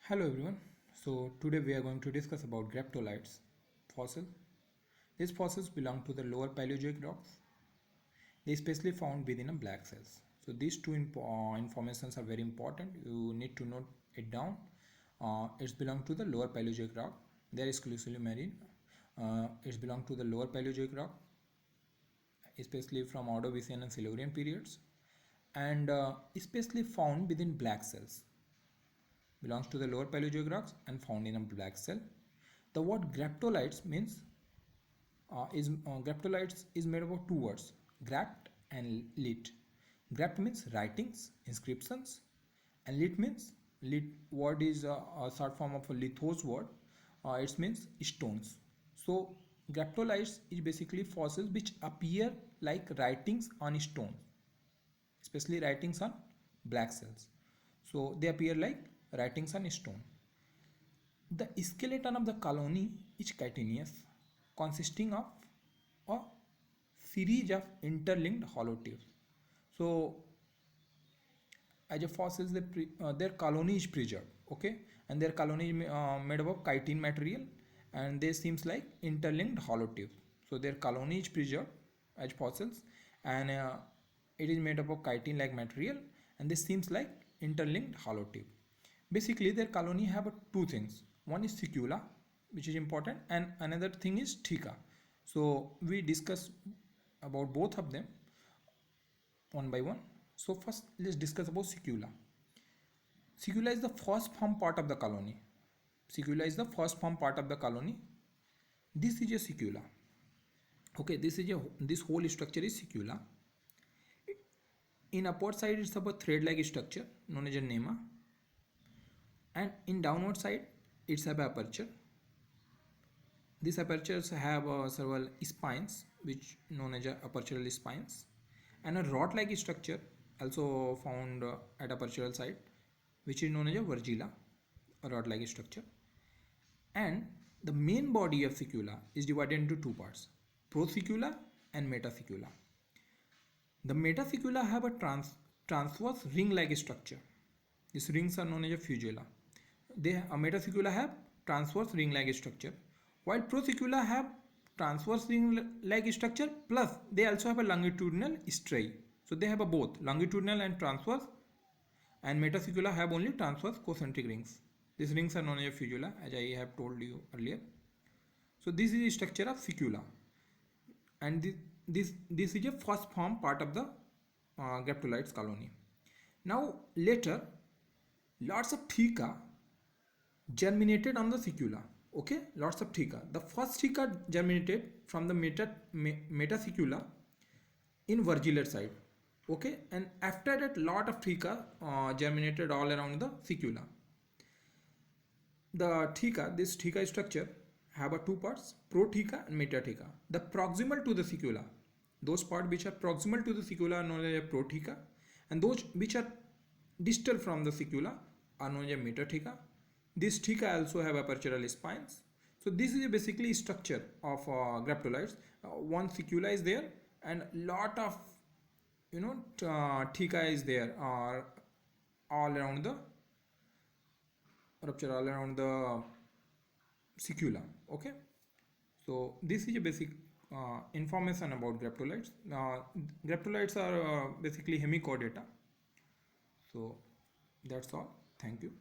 Hello everyone. So today we are going to discuss about graptolites fossil. These fossils belong to the lower Paleozoic rocks. They especially found within a black cells. So these two informations are very important. You need to note it down. It's belong to the lower Paleozoic rock. They are exclusively marine. It's belong to the lower Paleozoic rock, especially from Ordovician and Silurian periods, and especially found within black cells. Belongs to the lower Paleozoic rocks and found in a black cell. The word graptolites means graptolites is made up of two words, grapt and lit. Grapt means writings, inscriptions, and lit means lit word is a short form of a lithos word. It means stones. So graptolites is basically fossils which appear like writings on stone, especially writings on black cells. So they appear like writings on stone. The skeleton of the colony is chitinous, consisting of a series of interlinked hollow tubes. So, as a fossils, their colony is preserved, okay, and their colony is made up of chitin material, and they seems like interlinked hollow tubes. So their colony is preserved as fossils, and it is made up of chitin-like material, and this seems like interlinked hollow tube. Basically, their colony have two things. One is secula, which is important, and another thing is theca. So we discuss about both of them one by one. So first, let's discuss about secula. Secula is the first form part of the colony. Secula is the first form part of the colony. This is a secula. Okay, this whole structure is secula. In upward side, it's a thread-like structure known as a nema, and in downward side, it's have aperture. These apertures have several spines, which known as apertural spines, and a rod-like structure also found at apertural side, which is known as a virgula, a rod-like structure. And the main body of secula is divided into two parts, prosecula and metasecula. The metasecula have a transverse ring-like structure. These rings are known as a fusula. Metasecula have transverse ring-like structure, while prosecula have transverse ring-like structure, plus they also have a longitudinal striae. So they have a both longitudinal and transverse, and metasecula have only transverse concentric rings. These rings are known as a fusula, as I have told you earlier. So this is the structure of secula, and this is a first form part of the graptolites colony. Now later, lots of theca germinated on the secula. Okay, lots of theca. The first theca germinated from the metasecula in virgular side. Okay, and after that, lot of theca germinated all around the secula. The theca, this theca structure have two parts, protheca and metatheca. The proximal to the secula, those parts which are proximal to the secula are known as protheca, and those which are distal from the secula are known as metatheca. This theca also have apertural spines. So this is basically structure of graptolites. One secula is there, and lot of theca is there all around the rupture, all around the secula. Okay, so this is a basic information about graptolites. Graptolites are basically hemichordata. So that's all. Thank you.